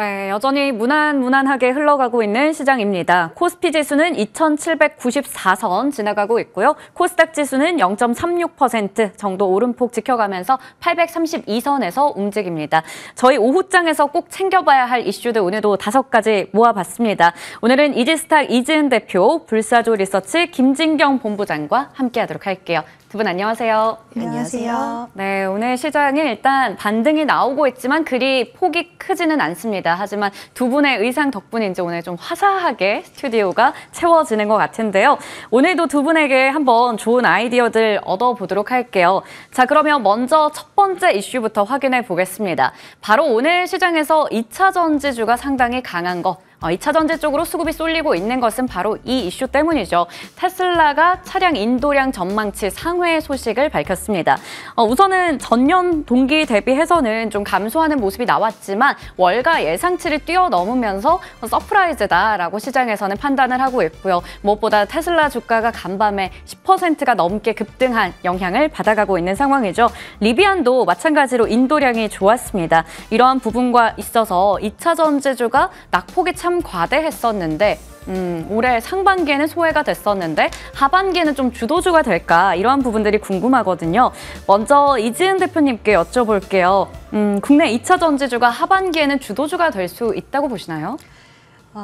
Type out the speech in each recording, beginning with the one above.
네, 여전히 무난무난하게 흘러가고 있는 시장입니다. 코스피 지수는 2,794선 지나가고 있고요. 코스닥 지수는 0.36% 정도 오름폭 지켜가면서 832선에서 움직입니다. 저희 오후장에서 꼭 챙겨봐야 할 이슈들 오늘도 5가지 모아봤습니다. 오늘은 이지스탁 이지은 대표, 불사조 리서치 김진경 본부장과 함께하도록 할게요. 두 분 안녕하세요. 안녕하세요. 네, 오늘 시장이 일단 반등이 나오고 있지만 그리 폭이 크지는 않습니다. 하지만 두 분의 의상 덕분인지 오늘 좀 화사하게 스튜디오가 채워지는 것 같은데요. 오늘도 두 분에게 한번 좋은 아이디어들 얻어보도록 할게요. 자, 그러면 먼저 첫 번째 이슈부터 확인해 보겠습니다. 바로 오늘 시장에서 2차 전지주가 상당히 강한 거. 2차 전지 쪽으로 수급이 쏠리고 있는 것은 바로 이 이슈 때문이죠. 테슬라가 차량 인도량 전망치 상회 소식을 밝혔습니다. 우선은 전년 동기 대비해서는 좀 감소하는 모습이 나왔지만 월가 예상치를 뛰어넘으면서 서프라이즈다라고 시장에서는 판단을 하고 있고요. 무엇보다 테슬라 주가가 간밤에 10%가 넘게 급등한 영향을 받아가고 있는 상황이죠. 리비안도 마찬가지로 인도량이 좋았습니다. 이러한 부분과 있어서 2차 전지주가 낙폭이 참 과대했었는데 올해 상반기에는 소외가 됐었는데 하반기에는 좀 주도주가 될까 이러한 부분들이 궁금하거든요. 먼저 이지은 대표님께 여쭤볼게요. 국내 2차 전지주가 하반기에는 주도주가 될 수 있다고 보시나요?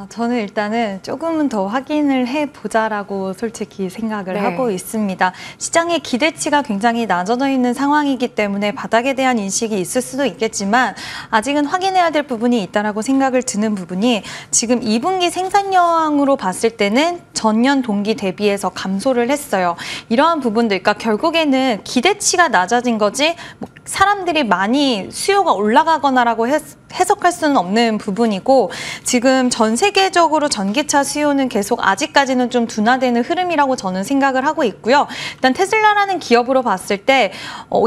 저는 일단은 조금은 더 확인을 해보자라고 솔직히 생각을 하고 있습니다. 시장의 기대치가 굉장히 낮아져 있는 상황이기 때문에 바닥에 대한 인식이 있을 수도 있겠지만 아직은 확인해야 될 부분이 있다라고 생각을 드는 부분이 지금 2분기 생산량으로 봤을 때는 전년 동기 대비해서 감소를 했어요. 이러한 부분들, 그러니까 결국에는 기대치가 낮아진 거지 사람들이 많이 수요가 올라가거나라고 해석할 수는 없는 부분이고 지금 전 세계적으로 전기차 수요는 계속 아직까지는 좀 둔화되는 흐름이라고 저는 생각을 하고 있고요. 일단 테슬라라는 기업으로 봤을 때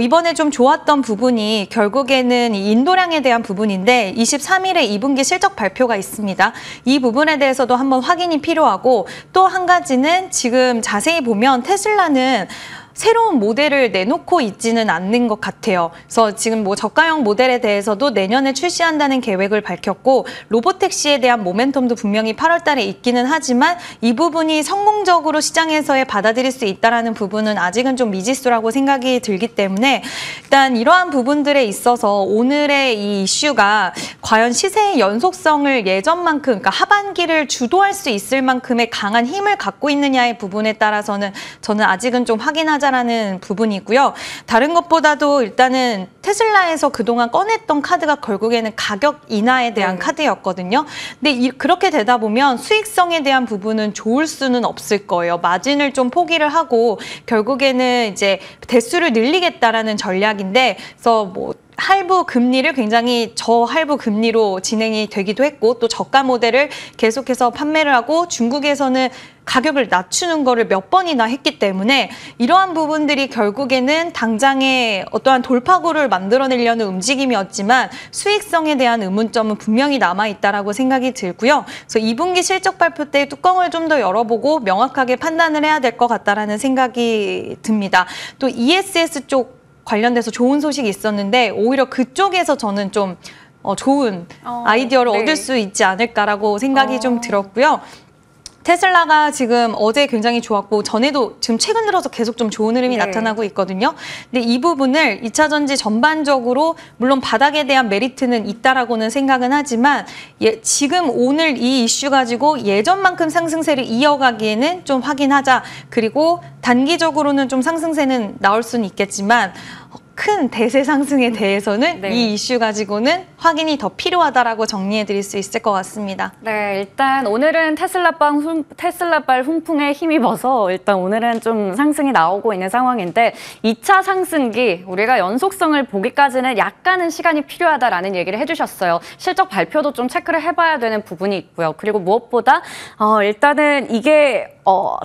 이번에 좀 좋았던 부분이 결국에는 이 인도량에 대한 부분인데 23일에 2분기 실적 발표가 있습니다. 이 부분에 대해서도 한번 확인이 필요하고 또 한 가지는 지금 자세히 보면 테슬라는 새로운 모델을 내놓고 있지는 않는 것 같아요. 그래서 지금 뭐 저가형 모델에 대해서도 내년에 출시한다는 계획을 밝혔고 로보택시에 대한 모멘텀도 분명히 8월 달에 있기는 하지만 이 부분이 성공적으로 시장에서의 받아들일 수 있다는 부분은 아직은 좀 미지수라고 생각이 들기 때문에 일단 이러한 부분들에 있어서 오늘의 이 이슈가 과연 시세의 연속성을 예전만큼 그러니까 하반기를 주도할 수 있을 만큼의 강한 힘을 갖고 있느냐의 부분에 따라서는 저는 아직은 좀 확인하자 라는 부분이고요. 다른 것보다도 일단은 테슬라에서 그동안 꺼냈던 카드가 결국에는 가격 인하에 대한 카드였거든요. 근데 그렇게 되다 보면 수익성에 대한 부분은 좋을 수는 없을 거예요. 마진을 좀 포기를 하고 결국에는 이제 대수를 늘리겠다라는 전략인데 그래서 뭐 할부 금리를 굉장히 저할부 금리로 진행이 되기도 했고 또 저가 모델을 계속해서 판매를 하고 중국에서는 가격을 낮추는 거를 몇 번이나 했기 때문에 이러한 부분들이 결국에는 당장의 어떠한 돌파구를 만들어내려는 움직임이었지만 수익성에 대한 의문점은 분명히 남아있다라고 생각이 들고요. 그래서 2분기 실적 발표 때 뚜껑을 좀 더 열어보고 명확하게 판단을 해야 될 것 같다라는 생각이 듭니다. 또 ESS 쪽 관련돼서 좋은 소식이 있었는데 오히려 그쪽에서 저는 좀 좋은 아이디어를 얻을 수 있지 않을까라고 생각이 좀 들었고요. 테슬라가 지금 어제 굉장히 좋았고 전에도 지금 최근 들어서 계속 좀 좋은 흐름이 나타나고 있거든요. 근데 이 부분을 2차 전지 전반적으로 물론 바닥에 대한 메리트는 있다라고는 생각은 하지만 지금 오늘 이 이슈 가지고 예전만큼 상승세를 이어가기에는 좀 확인하자. 그리고 단기적으로는 좀 상승세는 나올 수는 있겠지만 큰 대세 상승에 대해서는 이 이슈 가지고는 확인이 더 필요하다라고 정리해드릴 수 있을 것 같습니다. 네, 일단 오늘은 테슬라발 훈풍에 힘입어서 일단 오늘은 좀 상승이 나오고 있는 상황인데 2차 상승기 우리가 연속성을 보기까지는 약간은 시간이 필요하다라는 얘기를 해주셨어요. 실적 발표도 좀 체크를 해봐야 되는 부분이 있고요. 그리고 무엇보다 일단은 이게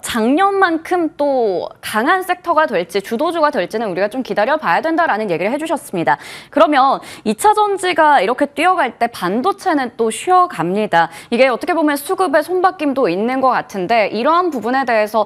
작년만큼 또 강한 섹터가 될지 주도주가 될지는 우리가 좀 기다려봐야 된다라는 얘기를 해주셨습니다. 그러면 2차 전지가 이렇게 뛰어갈 때 반도체는 또 쉬어갑니다. 이게 어떻게 보면 수급의 손바뀜도 있는 것 같은데 이러한 부분에 대해서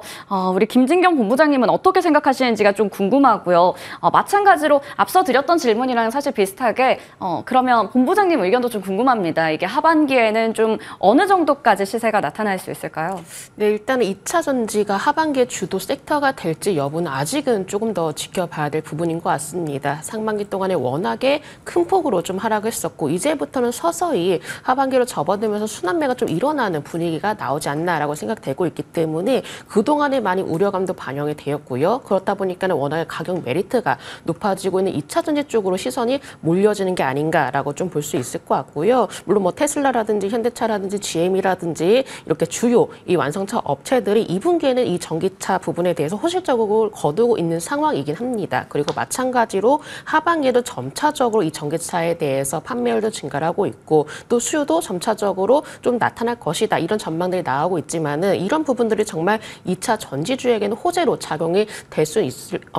우리 김진경 본부장님은 어떻게 생각하시는지가 좀 궁금하고요. 마찬가지로 앞서 드렸던 질문이랑 사실 비슷하게 그러면 본부장님 의견도 좀 궁금합니다. 이게 하반기에는 좀 어느 정도까지 시세가 나타날 수 있을까요? 네, 일단은 2차 전지가 하반기에 주도 섹터가 될지 여부는 아직은 조금 더 지켜봐야 될 부분인 것 같습니다. 상반기 동안에 워낙에 큰 폭으로 좀 하락했었고 이제부터는 서서히 하반기로 접어들면서 순환매가 좀 일어나는 분위기가 나오지 않나라고 생각되고 있기 때문에 그동안에 많이 우려감도 반영이 되었고요. 그렇다 보니까는 워낙에 가격 메리트가 높아지고 있는 2차 전지 쪽으로 시선이 몰려지는 게 아닌가라고 좀 볼 수 있을 것 같고요. 물론 뭐 테슬라라든지 현대차라든지 GM이라든지 이렇게 주요 이 완성차 업체들이 2분기에는 이 전기차 부분에 대해서 호실적으로 거두고 있는 상황이긴 합니다. 그리고 마찬가지로 하반기에도 점차적으로 이 전기차에 대해서 판매율도 증가하고 있고 또 수요도 점차적으로 좀 나타날 것이다. 이런 전망들이 나오고 있지만은 이런 부분들이 정말 2차 전지주에게는 호재로 작용이 될 수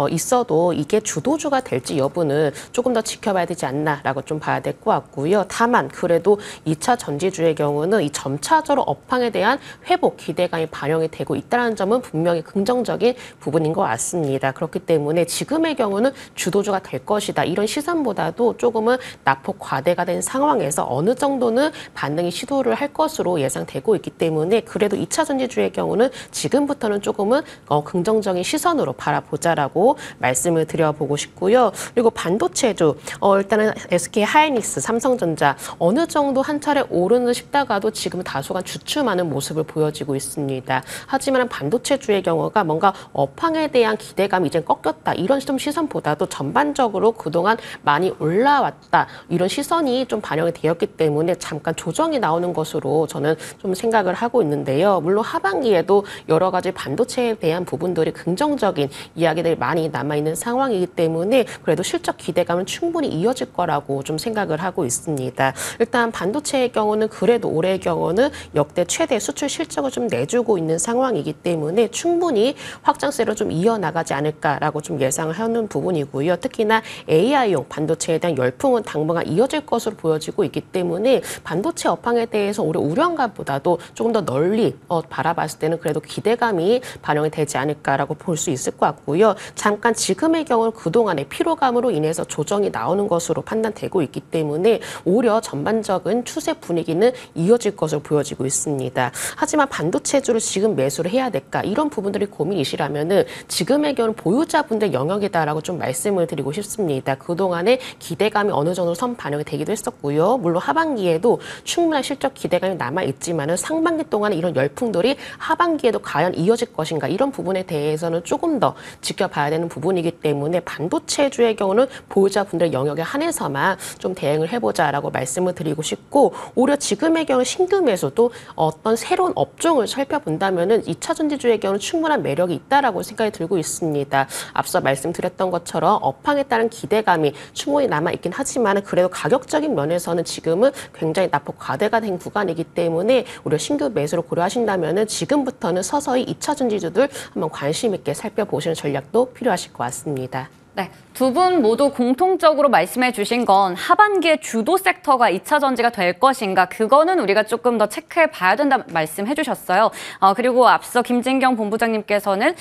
있어도 이게 주도주가 될지 여부는 조금 더 지켜봐야 되지 않나라고 좀 봐야 될 것 같고요. 다만 그래도 2차 전지주의 경우는 이 점차적으로 업황에 대한 회복 기대감이 반영이 되고 있다는 점은 분명히 긍정적인 부분인 것 같습니다. 그렇기 때문에 지금의 경우는 주도주가 될 것이다. 이런 시선보다도 조금은 낙폭 과대가 된 상황에서 어느 정도는 반등이 시도를 할 것으로 예상되고 있기 때문에 그래도 2차 전지주의 경우는 지금부터는 조금은 긍정적인 시선으로 바라보자라고 말씀을 드려보고 싶고요. 그리고 반도체주 일단은 SK 하이닉스, 삼성전자 어느 정도 한 차례 오르는 싶다가도 지금 다소간 주춤하는 모습을 보여지고 있습니다. 하지만 반도체주의 경우가 뭔가 업황에 대한 기대감이 이제 꺾였다. 이런 좀 시선보다도 전반적으로 그동안 많이 올라왔다. 이런 시선이 좀 반영이 되었기 때문에 잠깐 조정이 나오는 것으로 저는 좀 생각을 하고 있는데요. 물론 하반기에도 여러 가지 반도체에 대한 부분들이 긍정적인 이야기들이 많이 남아있는 상황이기 때문에 그래도 실적 기대감은 충분히 이어질 거라고 좀 생각을 하고 있습니다. 일단 반도체의 경우는 그래도 올해의 경우는 역대 최대 수출 실적을 좀 내주고 있는 상황이기 때문에 충분히 확장세를 좀 이어나가지 않을까라고 좀 예상을 하는 부분이고요. 특히나 AI용 반도체에 대한 열풍은 당분간 이어질 것으로 보여지고 있기 때문에 반도체 업황에 대해서 올해 우려감보다도 조금 더 널리 바라봤을 때는 그래도 기대감이 반영이 되지 않을까라고 볼 수 있을 것 같고요. 잠깐 지금의 경우는 그동안의 피로감으로 인해서 조정이 나오는 것으로 판단되고 있기 때문에 오히려 전반적인 추세 분위기는 이어질 것으로 보여지고 있습니다. 하지만 반도체주를 지금 매수를 해야 될까? 이런 부분들이 고민이시라면은 지금의 경우는 보유자분들 영역이다라고 좀 말씀을 드리고 싶습니다. 그동안의 기대감이 어느 정도 선 반영이 되기도 했었고요. 물론 하반기에도 충분한 실적 기대감이 남아있지만은 상반기 동안에 이런 열풍들이 하반기에도 과연 이어질 것인가? 이런 부분에 대해서는 조금 더 지켜봐야 되는 부분이기 때문에 반도체주의 경우는 보유자분들 영역에 한해서만 좀 대응을 해보자라고 말씀을 드리고 싶고 오히려 지금의 경우 신규 매수도 어떤 새로운 업종을 살펴본다면은 2차 전지주의 경우는 충분한 매력이 있다라고 생각이 들고 있습니다. 앞서 말씀드렸던 것처럼 업황에 따른 기대감이 충분히 남아있긴 하지만 그래도 가격적인 면에서는 지금은 굉장히 낙폭 과대가 된 구간이기 때문에 오히려 신규 매수를 고려하신다면은 지금부터는 서서히 2차 전지주들 한번 관심 있게 살펴보시는 전략도 필요하실 것 같습니다. 네, 두 분 모두 공통적으로 말씀해 주신 건 하반기에 주도 섹터가 2차 전지가 될 것인가 그거는 우리가 조금 더 체크해 봐야 된다 말씀해 주셨어요. 그리고 앞서 김진경 본부장님께서는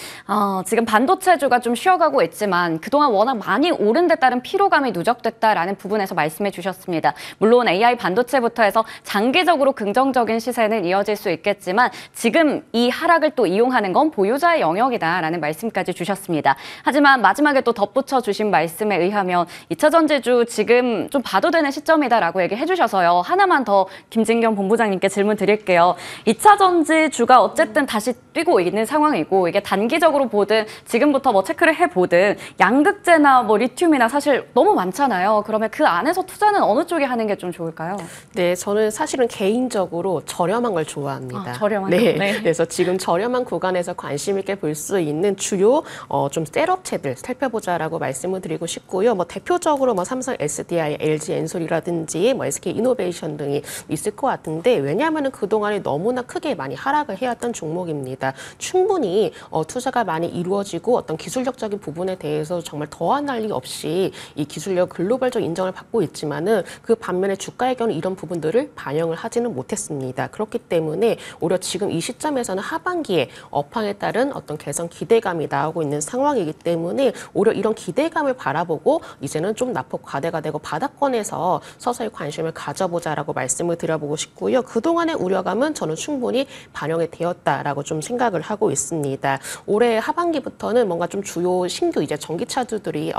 지금 반도체주가 좀 쉬어가고 있지만 그동안 워낙 많이 오른 데 따른 피로감이 누적됐다라는 부분에서 말씀해 주셨습니다. 물론 AI 반도체부터 해서 장기적으로 긍정적인 시세는 이어질 수 있겠지만 지금 이 하락을 또 이용하는 건 보유자의 영역이다라는 말씀까지 주셨습니다. 하지만 마지막에 또 덧붙여 주신 말씀에 의하면 2차 전지주 지금 좀 봐도 되는 시점이다라고 얘기해 주셔서요. 하나만 더 김진경 본부장님께 질문 드릴게요. 2차 전지주가 어쨌든 다시 뛰고 있는 상황이고 이게 단기적으로 보든 지금부터 뭐 체크를 해보든 양극재나 뭐 리튬이나 사실 너무 많잖아요. 그러면 그 안에서 투자는 어느 쪽에 하는 게 좀 좋을까요? 네, 저는 사실은 개인적으로 저렴한 걸 좋아합니다. 저렴한 네, 네. 그래서 지금 저렴한 구간에서 관심 있게 볼 수 있는 주요 좀 셀업체들 살펴보자라고 있다라고 말씀을 드리고 싶고요. 뭐 대표적으로 뭐 삼성 SDI, LG 엔솔이라든지 뭐 SK 이노베이션 등이 있을 것 같은데 왜냐하면은 그동안에 너무나 크게 많이 하락을 해왔던 종목입니다. 충분히 투자가 많이 이루어지고 어떤 기술력적인 부분에 대해서 정말 더한 난리 없이 이 기술력 글로벌적 인정을 받고 있지만은 그 반면에 주가의 경우 이런 부분들을 반영을 하지는 못했습니다. 그렇기 때문에 오히려 지금 이 시점에서는 하반기에 업황에 따른 어떤 개선 기대감이 나오고 있는 상황이기 때문에 오히려 이런 기대감을 바라보고 이제는 좀 낙폭 과대가 되고 바닥권에서 서서히 관심을 가져보자라고 말씀을 드려보고 싶고요. 그동안의 우려감은 저는 충분히 반영이 되었다라고 좀 생각을 하고 있습니다. 올해 하반기부터는 뭔가 좀 주요 신규 이제 전기차들이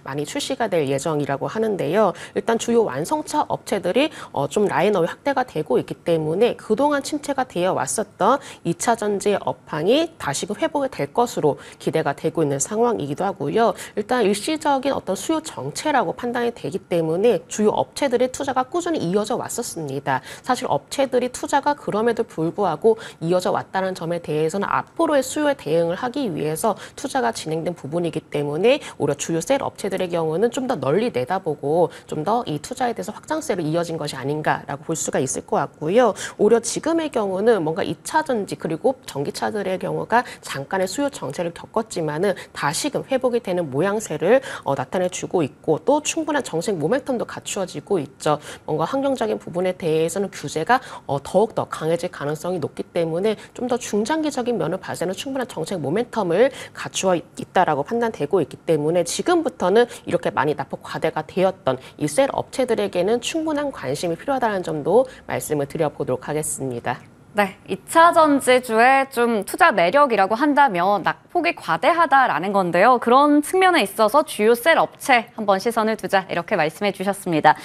많이 출시가 될 예정이라고 하는데요. 일단 주요 완성차 업체들이 좀 라인업이 확대가 되고 있기 때문에 그동안 침체가 되어 왔었던 2차 전지의 업황이 다시금 회복이 될 것으로 기대가 되고 있는 상황이기도 하고요. 일단 일시적인 어떤 수요 정체라고 판단이 되기 때문에 주요 업체들의 투자가 꾸준히 이어져 왔었습니다. 사실 업체들이 투자가 그럼에도 불구하고 이어져 왔다는 점에 대해서는 앞으로의 수요에 대응을 하기 위해서 투자가 진행된 부분이기 때문에 오히려 주요 셀 업체들의 경우는 좀 더 널리 내다보고 좀 더 이 투자에 대해서 확장세로 이어진 것이 아닌가라고 볼 수가 있을 것 같고요. 오히려 지금의 경우는 뭔가 2차 전지 그리고 전기차들의 경우가 잠깐의 수요 정체를 겪었지만은 다시금 회복이 되는 모양새를 나타내주고 있고 또 충분한 정책 모멘텀도 갖추어지고 있죠. 뭔가 환경적인 부분에 대해서는 규제가 더욱더 강해질 가능성이 높기 때문에 좀 더 중장기적인 면을 봐서는 충분한 정책 모멘텀을 갖추어 있다라고 판단되고 있기 때문에 지금부터는 이렇게 많이 낙폭 과대가 되었던 이 셀 업체들에게는 충분한 관심이 필요하다는 점도 말씀을 드려보도록 하겠습니다. 네, 2차 전지주의 좀 투자 매력이라고 한다면 낙폭이 과대하다라는 건데요. 그런 측면에 있어서 주요 셀 업체 한번 시선을 두자 이렇게 말씀해 주셨습니다.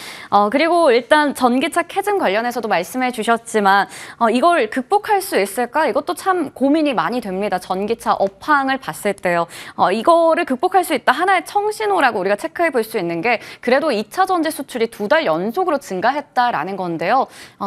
그리고 일단 전기차 캐즘 관련해서도 말씀해 주셨지만 이걸 극복할 수 있을까? 이것도 참 고민이 많이 됩니다. 전기차 업황을 봤을 때요. 이거를 극복할 수 있다. 하나의 청신호라고 우리가 체크해 볼 수 있는 게 그래도 2차 전지 수출이 2달 연속으로 증가했다라는 건데요.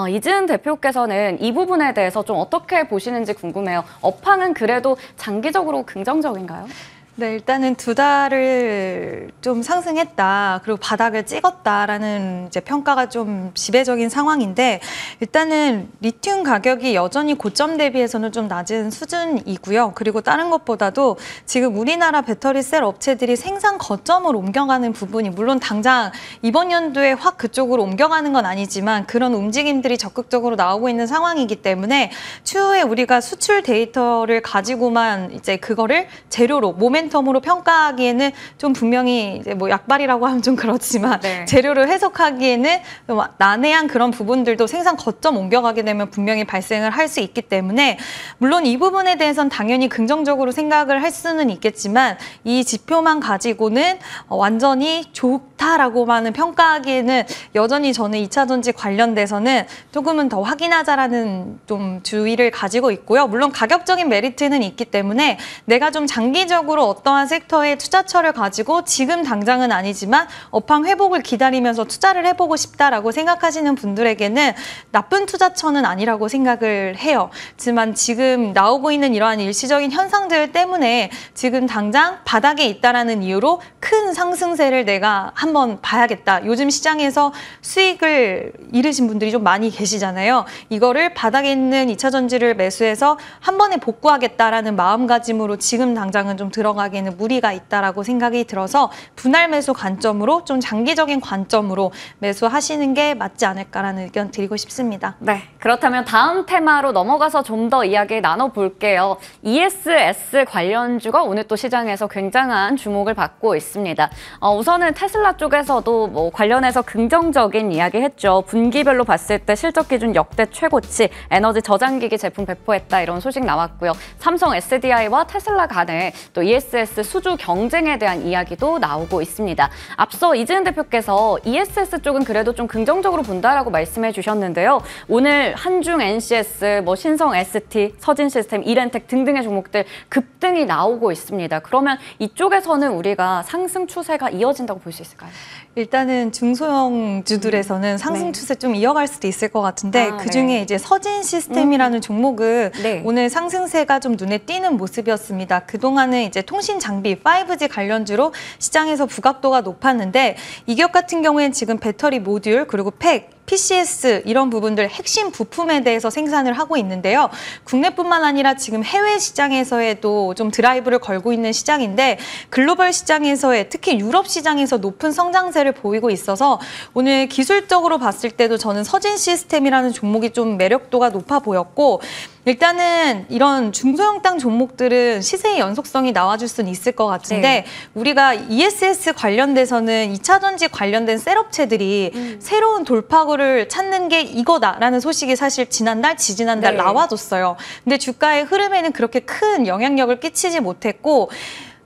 이지은 대표께서는 이 부분에 대해서 좀 어떻게 보시는지 궁금해요. 업황은 그래도 장기적으로 긍정적인가요? 네, 일단은 2달을 좀 상승했다. 그리고 바닥을 찍었다라는 이제 평가가 좀 지배적인 상황인데 일단은 리튬 가격이 여전히 고점 대비해서는 좀 낮은 수준이고요. 그리고 다른 것보다도 지금 우리나라 배터리 셀 업체들이 생산 거점을 옮겨가는 부분이 물론 당장 이번 연도에 확 그쪽으로 옮겨가는 건 아니지만 그런 움직임들이 적극적으로 나오고 있는 상황이기 때문에 추후에 우리가 수출 데이터를 가지고만 이제 그거를 재료로 모멘텀으로 평가하기에는 좀 분명히 이제 뭐 약발이라고 하면 좀 그렇지만 네. 재료를 해석하기에는 좀 난해한 그런 부분들도 생산 거점 옮겨가게 되면 분명히 발생을 할 수 있기 때문에 물론 이 부분에 대해서는 당연히 긍정적으로 생각을 할 수는 있겠지만 이 지표만 가지고는 완전히 좋다라고만은 평가하기에는 여전히 저는 2차 전지 관련돼서는 조금은 더 확인하자라는 좀 주의를 가지고 있고요. 물론 가격적인 메리트는 있기 때문에 내가 좀 장기적으로 어떠한 섹터의 투자처를 가지고 지금 당장은 아니지만 업황 회복을 기다리면서 투자를 해보고 싶다라고 생각하시는 분들에게는 나쁜 투자처는 아니라고 생각을 해요. 하지만 지금 나오고 있는 이러한 일시적인 현상들 때문에 지금 당장 바닥에 있다라는 이유로 큰 상승세를 내가 한번 봐야겠다. 요즘 시장에서 수익을 잃으신 분들이 좀 많이 계시잖아요. 이거를 바닥에 있는 2차 전지를 매수해서 한 번에 복구하겠다라는 마음가짐으로 지금 당장은 좀 들어가기에는 무리가 있다라고 생각이 들어서 분할 매수 관점으로 좀 장기적인 관점으로 매수하시는 게 맞지 않을까라는 의견 드리고 싶습니다. 네, 그렇다면 다음 테마로 넘어가서 좀 더 이야기 나눠볼게요. ESS 관련주가 오늘 또 시장에서 굉장한 주목을 받고 있습니다. 우선은 테슬라 쪽에서도 뭐 관련해서 긍정적인 이야기 했죠. 분기별로 봤을 때 실적 기준 역대 최고치, 에너지 저장기기 제품 배포했다 이런 소식 나왔고요. 삼성 SDI와 테슬라 간에 또 ESS 수주 경쟁에 대한 이야기도 나오고 있습니다. 앞서 이지은 대표께서 ESS 쪽은 그래도 좀 긍정적으로 본다라고 말씀해 주셨는데요. 오늘 한중 NCS, 뭐 신성 ST, 서진시스템, 이렌텍 등등의 종목들 급등이 나오고 있습니다. 그러면 이쪽에서는 우리가 상승 추세가 이어진다고 볼 수 있을까요? 일단은 중소형주들에서는 상승 추세 좀 이어갈 수도 있을 것 같은데 그중에 이제 서진 시스템이라는 종목은 오늘 상승세가 좀 눈에 띄는 모습이었습니다. 그동안은 이제 통신 장비 5G 관련주로 시장에서 부각도가 높았는데 이 기업 같은 경우에는 지금 배터리 모듈 그리고 팩 PCS 이런 부분들 핵심 부품에 대해서 생산을 하고 있는데요. 국내뿐만 아니라 지금 해외 시장에서에도 좀 드라이브를 걸고 있는 시장인데 글로벌 시장에서의 특히 유럽 시장에서 높은 성장세를 보이고 있어서 오늘 기술적으로 봤을 때도 저는 서진 시스템이라는 종목이 좀 매력도가 높아 보였고 일단은 이런 중소형당 종목들은 시세의 연속성이 나와줄 수는 있을 것 같은데 우리가 ESS 관련돼서는 2차 전지 관련된 셀업체들이 새로운 돌파구를 찾는 게 이거다라는 소식이 사실 지난달, 지지난달 나와줬어요. 근데 주가의 흐름에는 그렇게 큰 영향력을 끼치지 못했고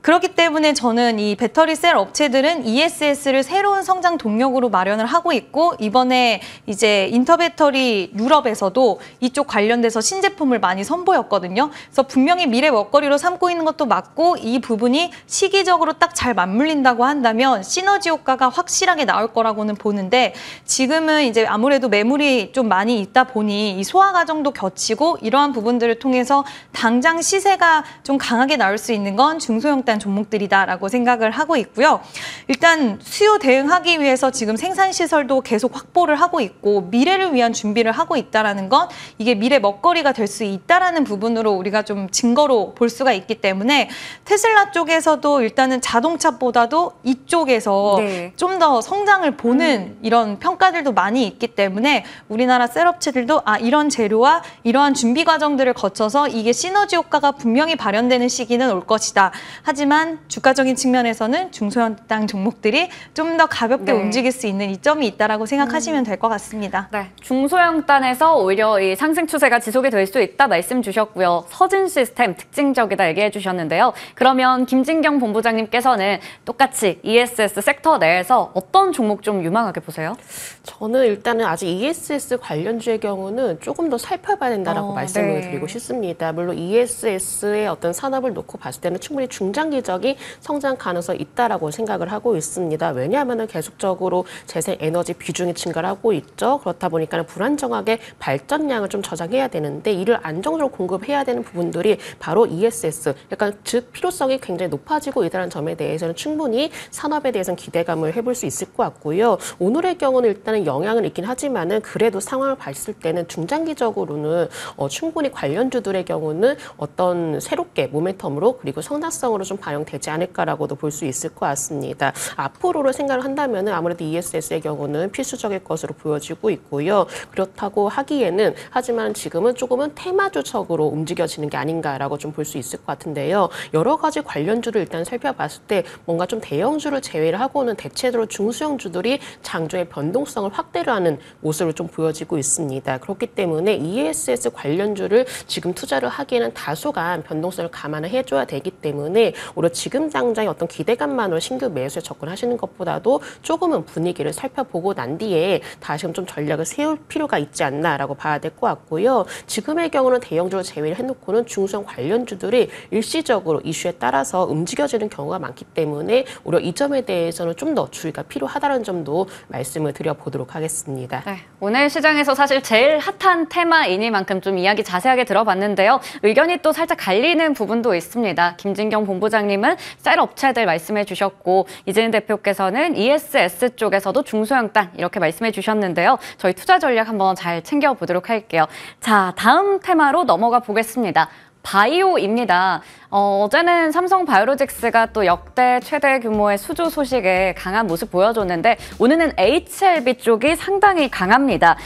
그렇기 때문에 저는 이 배터리 셀 업체들은 ESS를 새로운 성장 동력으로 마련을 하고 있고 이번에 이제 인터배터리 유럽에서도 이쪽 관련돼서 신제품을 많이 선보였거든요. 그래서 분명히 미래 먹거리로 삼고 있는 것도 맞고 이 부분이 시기적으로 딱 잘 맞물린다고 한다면 시너지 효과가 확실하게 나올 거라고는 보는데 지금은 이제 아무래도 매물이 좀 많이 있다 보니 이 소화 과정도 겹치고 이러한 부분들을 통해서 당장 시세가 좀 강하게 나올 수 있는 건 중소형단 종목들이다라고 생각을 하고 있고요. 일단 수요 대응하기 위해서 지금 생산시설도 계속 확보를 하고 있고 미래를 위한 준비를 하고 있다는 건 이게 미래 먹거리가 될 수 있다는 부분으로 우리가 좀 증거로 볼 수가 있기 때문에 테슬라 쪽에서도 일단은 자동차보다도 이쪽에서 좀 더 성장을 보는 이런 평가들도 많이 있기 때문에 우리나라 셀업체들도 이런 재료와 이러한 준비 과정들을 거쳐서 이게 시너지 효과가 분명히 발현되는 시기는 올 것이다. 하지만 주가적인 측면에서는 중소형당 종목들이 좀 더 가볍게 움직일 수 있는 이점이 있다라고 생각하시면 될 것 같습니다. 중소형단에서 오히려 이 상승 추세가 지속이 될 수 있다 말씀 주셨고요. 서진 시스템 특징적이다 얘기해 주셨는데요. 그러면 김진경 본부장님께서는 똑같이 ESS 섹터 내에서 어떤 종목 좀 유망하게 보세요? 저는 일단은 아직 ESS 관련주의 경우는 조금 더 살펴봐야 된다라고 말씀을 드리고 싶습니다. 물론 ESS의 어떤 산업을 놓고 봤을 때는 충분히 중장기적인 성장 가능성이 있다라고 생각을 하고 있습니다. 왜냐하면 계속적으로 재생 에너지 비중이 증가를 하고 있죠. 그렇다 보니까 불안정하게 발전량을 좀 저장해야 되는데 이를 안정적으로 공급해야 되는 부분들이 바로 ESS, 약간 즉 필요성이 굉장히 높아지고 있다는 점에 대해서는 충분히 산업에 대해서는 기대감을 해볼 수 있을 것 같고요. 오늘의 경우는 일단은 영향은 있긴 하지만은 그래도 상황을 봤을 때는 중장기적으로는 충분히 관련주들의 경우는 어떤 새롭게 모멘텀으로 그리고 성장성으로 좀 반영되지 않을까라고도 볼 수 있을 것 같습니다. 앞으로를 생각을 한다면은 아무래도 ESS의 경우는 필수적일 것으로 보여지고 있고요. 그렇다고 하기에는 하지만 지금은 조금은 테마주적으로 움직여지는 게 아닌가라고 좀 볼 수 있을 것 같은데요. 여러 가지 관련주를 일단 살펴봤을 때 뭔가 좀 대형주를 제외를 하고는 대체적으로 중소형주들이 장조의 변동성을 확대를 하는 모습을 좀 보여지고 있습니다. 그렇기 때문에 ESS 관련주를 지금 투자를 하기에는 다소간 변동성을 감안을 해줘야 되기 때문에 오히려 지금 당장의 어떤 기대감만으로 신규 매수에 접근하시는 것보다도 조금은 분위기를 살펴보고 난 뒤에 다시금 좀 전략을 세울 필요가 있지 않나라고 봐야 될 것 같고요. 지금의 경우는 대형주를 제외를 해놓고는 중소형 관련주들이 일시적으로 이슈에 따라서 움직여지는 경우가 많기 때문에 오히려 이 점에 대해서는 좀 더 주의가 필요하다는 점도 말씀을 드려보도록 하겠습니다. 오늘 시장에서 사실 제일 핫한 테마이니만큼 좀 이야기 자세하게 들어봤는데요. 의견이 또 살짝 갈리는 부분도 있습니다. 김진경 본부장님은 셀 업체들 말씀해 주셨고 이재은 대표께서는 ESS 쪽에서도 중소형단 이렇게 말씀해 주셨는데요. 저희 투자 전략 한번 잘 챙겨보도록 할게요. 자, 다음 테마로 넘어가 보겠습니다. 바이오입니다. 어제는 삼성바이오로직스가 또 역대 최대 규모의 수주 소식에 강한 모습 보여줬는데 오늘은 HLB 쪽이 상당히 강합니다.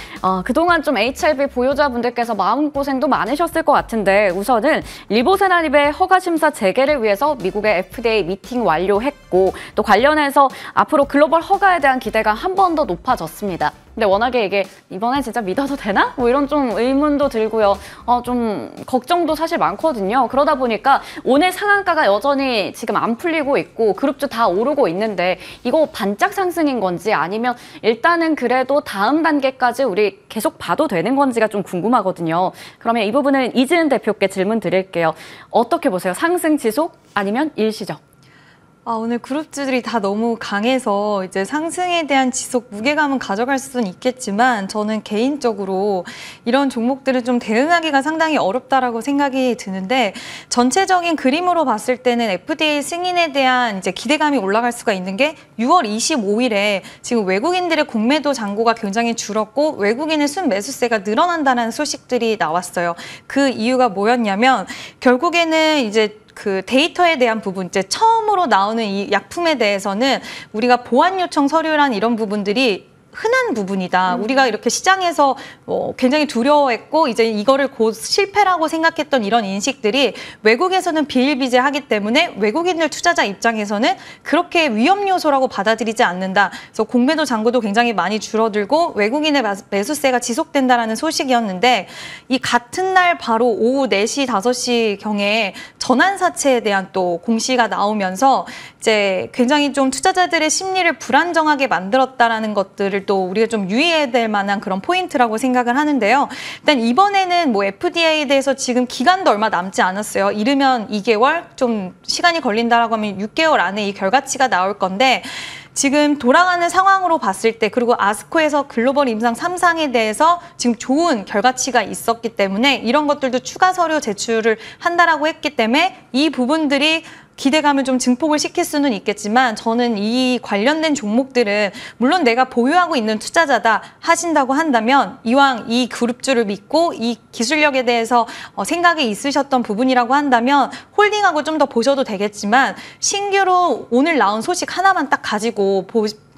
그동안 좀 HLB 보유자분들께서 마음고생도 많으셨을 것 같은데 우선은 리보세라닙의 허가 심사 재개를 위해서 미국의 FDA 미팅 완료했고 또 관련해서 앞으로 글로벌 허가에 대한 기대가 한 번 더 높아졌습니다. 근데 워낙에 이게 이번에 진짜 믿어도 되나? 뭐 이런 좀 의문도 들고요. 좀 걱정도 사실 많거든요. 그러다 보니까 오늘 상한가가 여전히 지금 안 풀리고 있고 그룹주 다 오르고 있는데 이거 반짝 상승인 건지 아니면 일단은 그래도 다음 단계까지 우리 계속 봐도 되는 건지가 좀 궁금하거든요. 그러면 이 부분은 이지은 대표께 질문 드릴게요. 어떻게 보세요? 상승 지속 아니면 일시적? 오늘 그룹주들이 다 너무 강해서 이제 상승에 대한 지속 무게감은 가져갈 수는 있겠지만 저는 개인적으로 이런 종목들은 좀 대응하기가 상당히 어렵다라고 생각이 드는데 전체적인 그림으로 봤을 때는 FDA 승인에 대한 이제 기대감이 올라갈 수가 있는 게 6월 25일에 지금 외국인들의 공매도 잔고가 굉장히 줄었고 외국인의 순매수세가 늘어난다는 소식들이 나왔어요. 그 이유가 뭐였냐면 결국에는 이제 그 데이터에 대한 부분, 이제 처음으로 나오는 이 약품에 대해서는 우리가 보안 요청 서류란 이런 부분들이 흔한 부분이다. 우리가 이렇게 시장에서 굉장히 두려워했고 이제 이거를 곧 실패라고 생각했던 이런 인식들이 외국에서는 비일비재하기 때문에 외국인들 투자자 입장에서는 그렇게 위험 요소라고 받아들이지 않는다. 그래서 공매도 잔고도 굉장히 많이 줄어들고 외국인의 매수세가 지속된다라는 소식이었는데 이 같은 날 바로 오후 4시, 5시 경에 전환사채에 대한 또 공시가 나오면서 이제 굉장히 좀 투자자들의 심리를 불안정하게 만들었다라는 것들을 또 우리가 좀 유의해야 될 만한 그런 포인트라고 생각을 하는데요. 일단 이번에는 뭐 FDA에 대해서 지금 기간도 얼마 남지 않았어요. 이르면 2개월, 좀 시간이 걸린다라고 하면 6개월 안에 이 결과치가 나올 건데 지금 돌아가는 상황으로 봤을 때 그리고 아스코에서 글로벌 임상 3상에 대해서 지금 좋은 결과치가 있었기 때문에 이런 것들도 추가 서류 제출을 한다라고 했기 때문에 이 부분들이 기대감을 좀 증폭을 시킬 수는 있겠지만 저는 이 관련된 종목들은 물론 내가 보유하고 있는 투자자다 하신다고 한다면 이왕 이 그룹주를 믿고 이 기술력에 대해서 생각이 있으셨던 부분이라고 한다면 홀딩하고 좀 더 보셔도 되겠지만 신규로 오늘 나온 소식 하나만 딱 가지고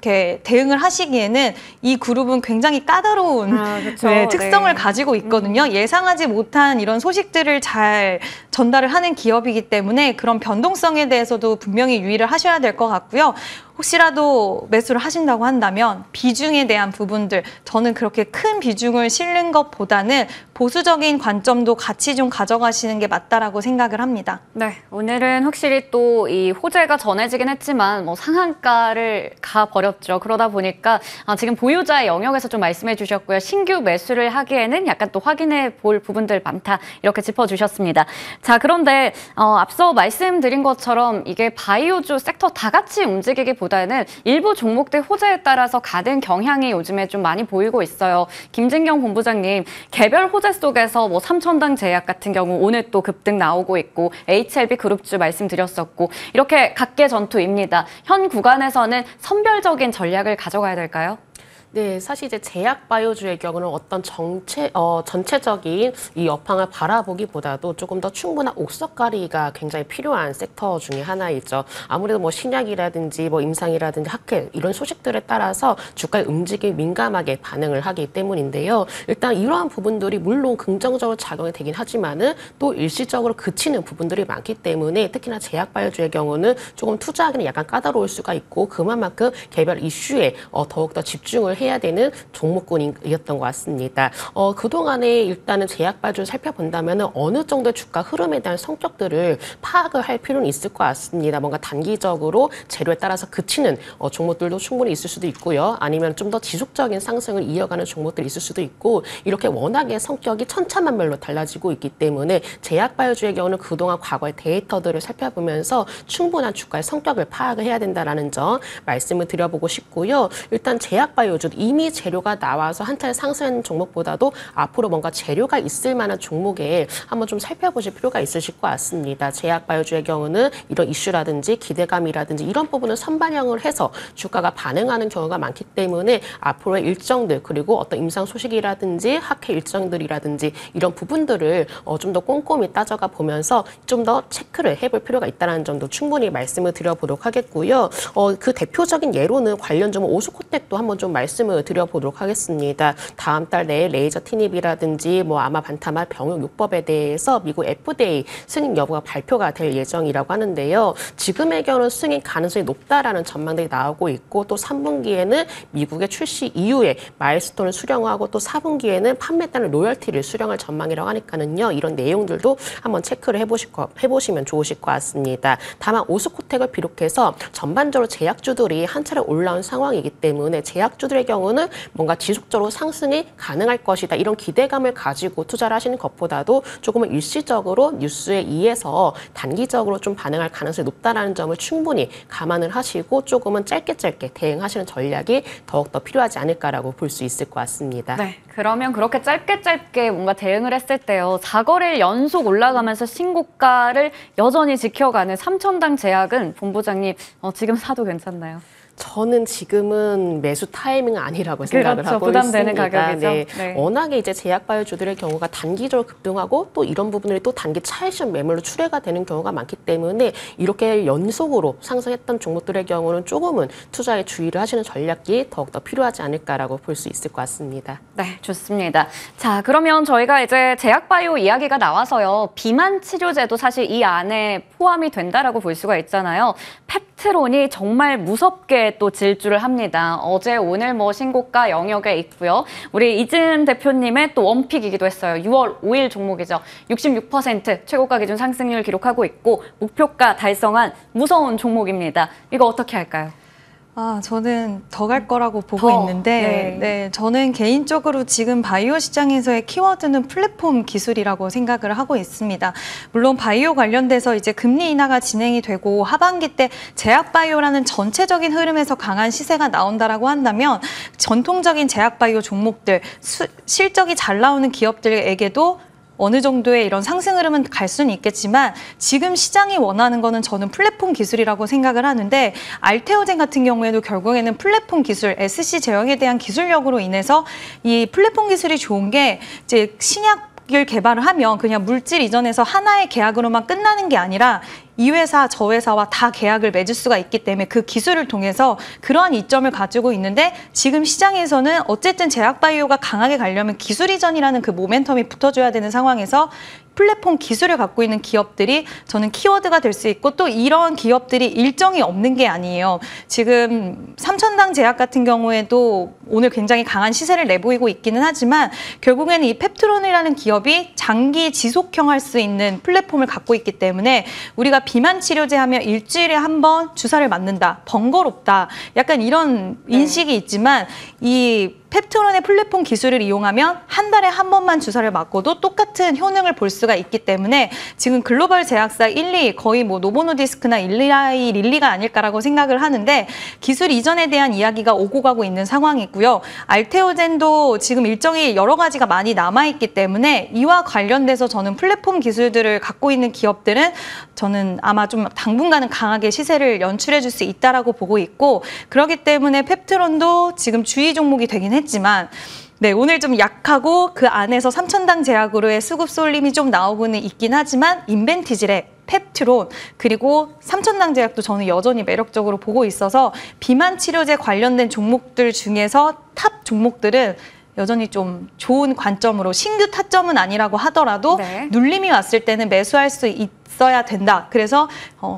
이렇게 대응을 하시기에는 이 그룹은 굉장히 까다로운 특성을 가지고 있거든요. 예상하지 못한 이런 소식들을 잘 전달을 하는 기업이기 때문에 그런 변동성에 대해서도 분명히 유의를 하셔야 될 것 같고요. 혹시라도 매수를 하신다고 한다면 비중에 대한 부분들 저는 그렇게 큰 비중을 실는 것보다는 보수적인 관점도 같이 좀 가져가시는 게 맞다라고 생각을 합니다. 네, 오늘은 확실히 또 이 호재가 전해지긴 했지만 뭐 상한가를 가버렸죠. 그러다 보니까 지금 보유자의 영역에서 좀 말씀해 주셨고요. 신규 매수를 하기에는 약간 또 확인해 볼 부분들 많다 이렇게 짚어주셨습니다. 자, 그런데 앞서 말씀드린 것처럼 이게 바이오주 섹터 다 같이 움직이기보다는 일부 종목들 호재에 따라서 가는 경향이 요즘에 좀 많이 보이고 있어요. 김진경 본부장님, 개별 호재 속에서 뭐 삼천당 제약 같은 경우 오늘 또 급등 나오고 있고 HLB 그룹주 말씀드렸었고 이렇게 각계 전투입니다. 현 구간에서는 선별적인 전략을 가져가야 될까요? 네, 사실 이제 제약 바이오주의 경우는 어떤 전체적인 이 여파를 바라보기보다도 조금 더 충분한 옥석가리가 굉장히 필요한 섹터 중에 하나이죠. 아무래도 뭐 신약이라든지 뭐 임상이라든지 학회 이런 소식들에 따라서 주가의 움직임이 민감하게 반응을 하기 때문인데요. 일단 이러한 부분들이 물론 긍정적으로 작용이 되긴 하지만은 또 일시적으로 그치는 부분들이 많기 때문에 특히나 제약 바이오주의 경우는 조금 투자하기는 약간 까다로울 수가 있고 그만큼 개별 이슈에 더욱더 집중을 해야 되는 종목군이었던 것 같습니다. 그동안에 일단은 제약바이오를 살펴본다면 어느 정도의 주가 흐름에 대한 성격들을 파악을 할 필요는 있을 것 같습니다. 뭔가 단기적으로 재료에 따라서 그치는 종목들도 충분히 있을 수도 있고요. 아니면 좀 더 지속적인 상승을 이어가는 종목들이 있을 수도 있고 이렇게 워낙에 성격이 천차만별로 달라지고 있기 때문에 제약바이오주의 경우는 그동안 과거의 데이터들을 살펴보면서 충분한 주가의 성격을 파악을 해야 된다는 점 말씀을 드려보고 싶고요. 일단 제약바이오주 이미 재료가 나와서 한차례 상승한 종목보다도 앞으로 뭔가 재료가 있을 만한 종목에 한번 좀 살펴보실 필요가 있으실 것 같습니다. 제약바이오주의 경우는 이런 이슈라든지 기대감이라든지 이런 부분을 선반영을 해서 주가가 반응하는 경우가 많기 때문에 앞으로의 일정들 그리고 어떤 임상 소식이라든지 학회 일정들이라든지 이런 부분들을 좀 더 꼼꼼히 따져가 보면서 좀 더 체크를 해볼 필요가 있다는 점도 충분히 말씀을 드려보도록 하겠고요. 그 대표적인 예로는 관련 좀 오스코텍도 한번 좀 말씀을 드려보도록 하겠습니다. 다음 달 내에 레이저 티닙이라든지 뭐 아마 반타말 병용요법에 대해서 미국 FDA 승인 여부가 발표가 될 예정이라고 하는데요. 지금의 경우는 승인 가능성이 높다라는 전망들이 나오고 있고 또 3분기에는 미국의 출시 이후에 마일스톤을 수령하고 또 4분기에는 판매에 따른 로열티를 수령할 전망이라고 하니까는요. 이런 내용들도 한번 체크를 해보시면 좋으실 것 같습니다. 다만 오스코텍을 비롯해서 전반적으로 제약주들이 한 차례 올라온 상황이기 때문에 제약주들의 경우는 뭔가 지속적으로 상승이 가능할 것이다. 이런 기대감을 가지고 투자를 하시는 것보다도 조금은 일시적으로 뉴스에 의해서 단기적으로 좀 반응할 가능성이 높다라는 점을 충분히 감안을 하시고 조금은 짧게 대응하시는 전략이 더욱더 필요하지 않을까라고 볼 수 있을 것 같습니다. 네, 그러면 그렇게 짧게 뭔가 대응을 했을 때요. 4거래일 연속 올라가면서 신고가를 여전히 지켜가는 삼천당 제약은 본부장님 지금 사도 괜찮나요? 저는 지금은 매수 타이밍은 아니라고 생각을 그렇죠. 하고 부담되는 있습니다. 가격이죠. 네. 네. 워낙에 이제 제약바이오주들의 경우가 단기적으로 급등하고 또 이런 부분들이 또 단기 차익실현 매물로 출회가 되는 경우가 많기 때문에 이렇게 연속으로 상승했던 종목들의 경우는 조금은 투자에 주의를 하시는 전략이 더욱더 필요하지 않을까라고 볼 수 있을 것 같습니다. 네, 좋습니다. 자, 그러면 저희가 이제 제약바이오 이야기가 나와서요. 비만 치료제도 사실 이 안에 포함이 된다라고 볼 수가 있잖아요. 펩트론이 정말 무섭게 또 질주를 합니다. 어제 오늘 신고가 영역에 있고요. 우리 이진 대표님의 또 원픽이기도 했어요. 6월 5일 종목이죠. 66% 최고가 기준 상승률 기록하고 있고 목표가 달성한 무서운 종목입니다. 이거 어떻게 할까요? 저는 더 갈 거라고 보고 더, 있는데, 네, 저는 개인적으로 지금 바이오 시장에서의 키워드는 플랫폼 기술이라고 생각을 하고 있습니다. 물론 바이오 관련돼서 이제 금리 인하가 진행이 되고 하반기 때 제약바이오라는 전체적인 흐름에서 강한 시세가 나온다라고 한다면 전통적인 제약바이오 종목들, 실적이 잘 나오는 기업들에게도 어느 정도의 이런 상승 흐름은 갈 수는 있겠지만 지금 시장이 원하는 거는 저는 플랫폼 기술이라고 생각을 하는데 알테오젠 같은 경우에도 결국에는 플랫폼 기술, SC 제형에 대한 기술력으로 인해서 이 플랫폼 기술이 좋은 게 이제 신약을 개발을 하면 그냥 물질 이전에서 하나의 계약으로만 끝나는 게 아니라 이 회사, 저 회사와 다 계약을 맺을 수가 있기 때문에 그 기술을 통해서 그러한 이점을 가지고 있는데 지금 시장에서는 어쨌든 제약바이오가 강하게 가려면 기술 이전이라는 그 모멘텀이 붙어줘야 되는 상황에서 플랫폼 기술을 갖고 있는 기업들이 저는 키워드가 될 수 있고 또 이런 기업들이 일정이 없는 게 아니에요. 지금 삼천당 제약 같은 경우에도 오늘 굉장히 강한 시세를 내보이고 있기는 하지만 결국에는 이 펩트론이라는 기업이 장기 지속형할 수 있는 플랫폼을 갖고 있기 때문에 우리가 비만 치료제 하면 일주일에 한 번 주사를 맞는다, 번거롭다, 약간 이런 인식이 있지만 이 펩트론의 플랫폼 기술을 이용하면 한 달에 한 번만 주사를 맞고도 똑같은 효능을 볼 수가 있기 때문에 지금 글로벌 제약사 1, 2 거의 노보노디스크나 일리아이, 릴리가 아닐까라고 생각을 하는데 기술 이전에 대한 이야기가 오고 가고 있는 상황이고요. 알테오젠도 지금 일정이 여러 가지가 많이 남아있기 때문에 이와 관련돼서 저는 플랫폼 기술들을 갖고 있는 기업들은 저는 아마 좀 당분간은 강하게 시세를 연출해 줄 수 있다라고 보고 있고 그렇기 때문에 펩트론도 지금 주의 종목이 되긴 했지만 네, 오늘 좀 약하고 그 안에서 삼천당 제약으로의 수급 쏠림이 좀 나오고는 있긴 하지만 인벤티질의 펩트론 그리고 삼천당 제약도 저는 여전히 매력적으로 보고 있어서 비만 치료제 관련된 종목들 중에서 탑 종목들은 여전히 좀 좋은 관점으로 신규 타점은 아니라고 하더라도 눌림이 왔을 때는 매수할 수 있어야 된다. 그래서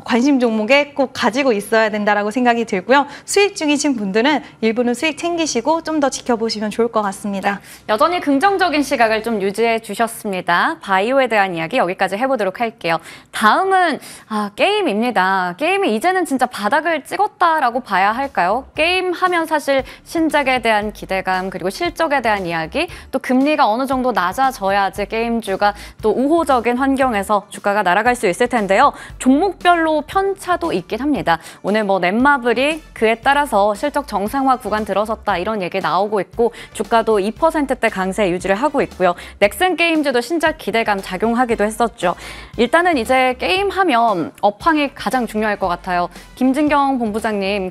관심 종목에 꼭 가지고 있어야 된다라고 생각이 들고요. 수익 중이신 분들은 일부는 수익 챙기시고 좀 더 지켜보시면 좋을 것 같습니다. 네, 여전히 긍정적인 시각을 좀 유지해 주셨습니다. 바이오에 대한 이야기 여기까지 해보도록 할게요. 다음은 게임입니다. 게임이 이제는 진짜 바닥을 찍었다라고 봐야 할까요? 게임하면 사실 신작에 대한 기대감 그리고 실적에 대한 이야기 또 금리가 어느 정도 낮아져야지 게임주가 또 우호적인 환경에서 주가가 날아갈 수 있을 텐데요. 종목별로 편차도 있긴 합니다. 오늘 넷마블이 그에 따라서 실적 정상화 구간 들어섰다 이런 얘기 나오고 있고 주가도 2%대 강세 유지를 하고 있고요. 넥슨 게임즈도 신작 기대감 작용하기도 했었죠. 일단은 이제 게임하면 업황이 가장 중요할 것 같아요. 김진경 본부장님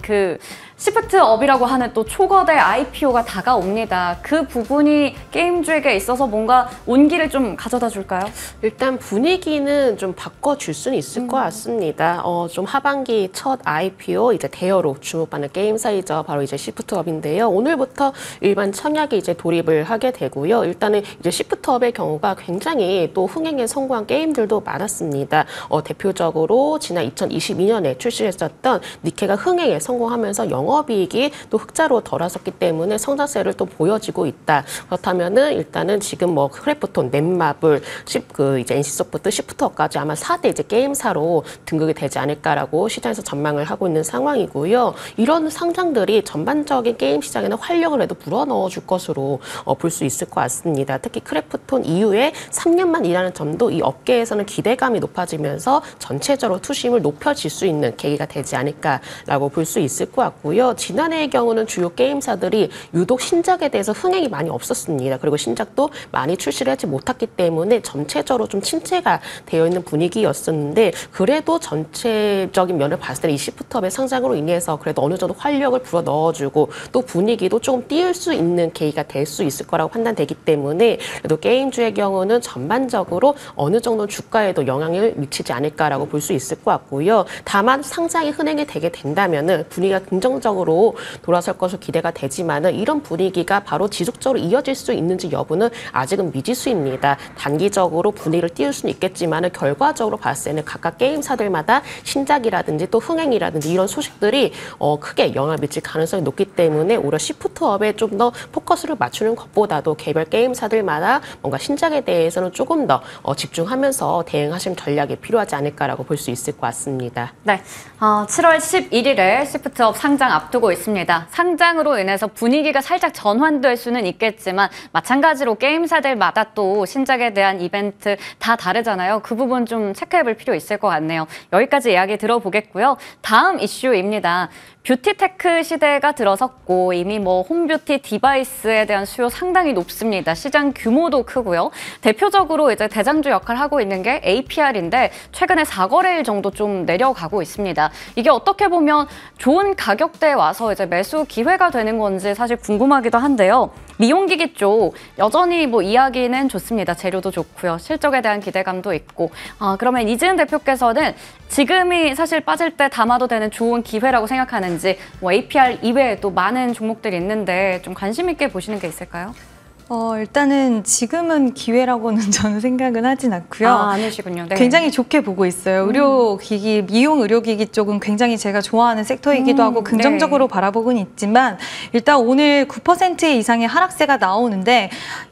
시프트업이라고 하는 또 초거대 IPO가 다가옵니다. 그 부분이 게임주에게 있어서 뭔가 온기를 좀 가져다 줄까요? 일단 분위기는 좀 바꿔줄 수는 있을 것 같습니다. 좀 하반기 첫 IPO 이제 대여로 주목받는 게임사이죠. 바로 이제 시프트업인데요. 오늘부터 일반 청약에 이제 돌입을 하게 되고요. 일단은 이제 시프트업의 경우가 굉장히 또 흥행에 성공한 게임들도 많았습니다. 대표적으로 지난 2022년에 출시했었던 니케가 흥행에 성공하면서 영업 영업이익이 또 흑자로 돌아섰기 때문에 성장세를 또 보여지고 있다. 그렇다면은 일단은 지금 뭐 크래프톤, 넷마블, 이제 NC소프트, 시프트까지 아마 4대 이제 게임사로 등극이 되지 않을까라고 시장에서 전망을 하고 있는 상황이고요. 이런 상장들이 전반적인 게임 시장에는 활력을 해도 불어넣어 줄 것으로 볼 수 있을 것 같습니다. 특히 크래프톤 이후에 3년만 일하는 점도 이 업계에서는 기대감이 높아지면서 전체적으로 투심을 높여질 수 있는 계기가 되지 않을까라고 볼 수 있을 것 같고요. 지난해의 경우는 주요 게임사들이 유독 신작에 대해서 흥행이 많이 없었습니다. 그리고 신작도 많이 출시를 하지 못했기 때문에 전체적으로 좀 침체가 되어 있는 분위기였었는데 그래도 전체적인 면을 봤을 때 이 시프트업의 상장으로 인해서 그래도 어느 정도 활력을 불어 넣어주고 또 분위기도 조금 띄울 수 있는 계기가 될 수 있을 거라고 판단되기 때문에 그래도 게임주의 경우는 전반적으로 어느 정도 주가에도 영향을 미치지 않을까라고 볼 수 있을 것 같고요. 다만 상장이 흥행이 되게 된다면은 분위기가 긍정적으로 돌아설 것으로 기대가 되지만은 이런 분위기가 바로 지속적으로 이어질 수 있는지 여부는 아직은 미지수입니다. 단기적으로 분위기를 띄울 수는 있겠지만은 결과적으로 봤을 때는 각각 게임사들마다 신작이라든지 또 흥행이라든지 이런 소식들이 크게 영향을 미칠 가능성이 높기 때문에 오히려 시프트업에 좀 더 포커스를 맞추는 것보다도 개별 게임사들마다 뭔가 신작에 대해서는 조금 더 집중하면서 대응하시는 전략이 필요하지 않을까라고 볼 수 있을 것 같습니다. 네, 7월 11일에 시프트업 상장 앞두고 있습니다. 상장으로 인해서 분위기가 살짝 전환될 수는 있겠지만 마찬가지로 게임사들마다 또 신작에 대한 이벤트 다 다르잖아요. 그 부분 좀 체크해볼 필요 있을 것 같네요. 여기까지 이야기 들어보겠고요. 다음 이슈입니다. 뷰티테크 시대가 들어섰고 이미 뭐 홈뷰티 디바이스에 대한 수요 상당히 높습니다. 시장 규모도 크고요. 대표적으로 이제 대장주 역할을 하고 있는 게 APR인데 최근에 4거래일 정도 좀 내려가고 있습니다. 이게 어떻게 보면 좋은 가격대에 와서 이제 매수 기회가 되는 건지 사실 궁금하기도 한데요. 미용기기 쪽 여전히 뭐 이야기는 좋습니다. 재료도 좋고요. 실적에 대한 기대감도 있고. 그러면 이지은 대표께서는 지금이 사실 빠질 때 담아도 되는 좋은 기회라고 생각하는지 뭐 APR 이외에 또 많은 종목들이 있는데 좀 관심 있게 보시는 게 있을까요? 일단은 지금은 기회라고는 저는 생각은 하진 않고요. 아니시군요. 네. 굉장히 좋게 보고 있어요. 의료기기, 미용 의료기기 쪽은 굉장히 제가 좋아하는 섹터이기도 하고 긍정적으로 바라보고는 있지만 일단 오늘 9% 이상의 하락세가 나오는데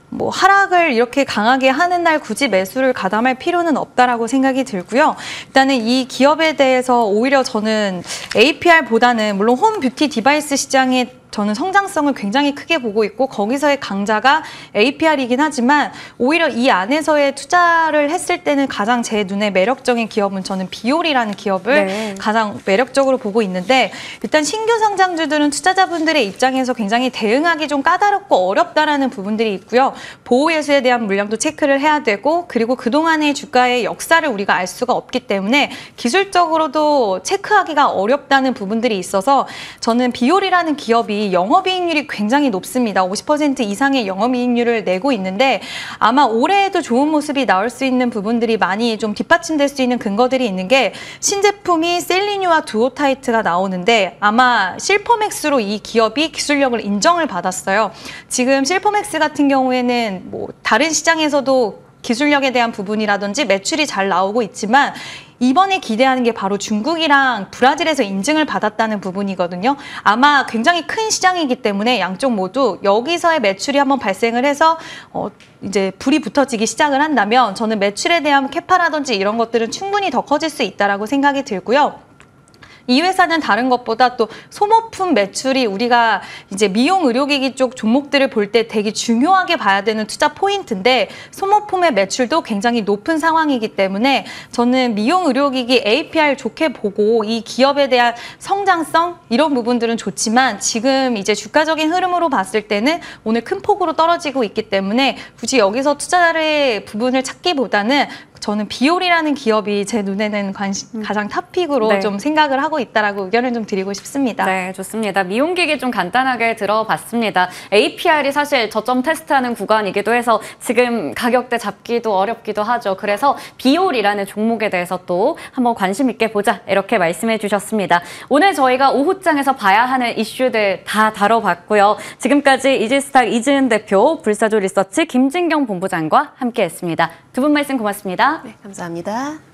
뭐 하락을 이렇게 강하게 하는 날 굳이 매수를 가담할 필요는 없다라고 생각이 들고요. 일단은 이 기업에 대해서 오히려 저는 APR보다는 물론 홈 뷰티 디바이스 시장에 저는 성장성을 굉장히 크게 보고 있고 거기서의 강자가 APR이긴 하지만 오히려 이 안에서의 투자를 했을 때는 가장 제 눈에 매력적인 기업은 저는 비올이라는 기업을 가장 매력적으로 보고 있는데 일단 신규 상장주들은 투자자분들의 입장에서 굉장히 대응하기 좀 까다롭고 어렵다라는 부분들이 있고요. 보호예수에 대한 물량도 체크를 해야 되고 그리고 그동안의 주가의 역사를 우리가 알 수가 없기 때문에 기술적으로도 체크하기가 어렵다는 부분들이 있어서 저는 비올이라는 기업이 영업이익률이 굉장히 높습니다. 50% 이상의 영업이익률을 내고 있는데 아마 올해에도 좋은 모습이 나올 수 있는 부분들이 많이 좀 뒷받침될 수 있는 근거들이 있는 게 신제품이 셀리뉴와 두오타이트가 나오는데 아마 실퍼맥스로 이 기업이 기술력을 인정을 받았어요. 지금 실퍼맥스 같은 경우에는 뭐 다른 시장에서도 기술력에 대한 부분이라든지 매출이 잘 나오고 있지만 이번에 기대하는 게 바로 중국이랑 브라질에서 인증을 받았다는 부분이거든요. 아마 굉장히 큰 시장이기 때문에 양쪽 모두 여기서의 매출이 한번 발생을 해서 이제 불이 붙어지기 시작을 한다면 저는 매출에 대한 캐파라든지 이런 것들은 충분히 더 커질 수 있다라고 생각이 들고요. 이 회사는 다른 것보다 또 소모품 매출이 우리가 이제 미용 의료기기 쪽 종목들을 볼 때 되게 중요하게 봐야 되는 투자 포인트인데 소모품의 매출도 굉장히 높은 상황이기 때문에 저는 미용 의료기기 APR 좋게 보고 이 기업에 대한 성장성 이런 부분들은 좋지만 지금 이제 주가적인 흐름으로 봤을 때는 오늘 큰 폭으로 떨어지고 있기 때문에 굳이 여기서 투자의 부분을 찾기보다는 저는 비올이라는 기업이 제 눈에는 가장 탑픽으로 좀 생각을 하고 있다라고 의견을 좀 드리고 싶습니다. 네, 좋습니다. 미용기기 좀 간단하게 들어봤습니다. APR이 사실 저점 테스트하는 구간이기도 해서 지금 가격대 잡기도 어렵기도 하죠. 그래서 비올이라는 종목에 대해서 또 한번 관심 있게 보자 이렇게 말씀해 주셨습니다. 오늘 저희가 오후장에서 봐야 하는 이슈들 다 다뤄봤고요. 지금까지 이지스탁 이지은 대표, 불사조 리서치 김진경 본부장과 함께했습니다. 두 분 말씀 고맙습니다. 네, 감사합니다.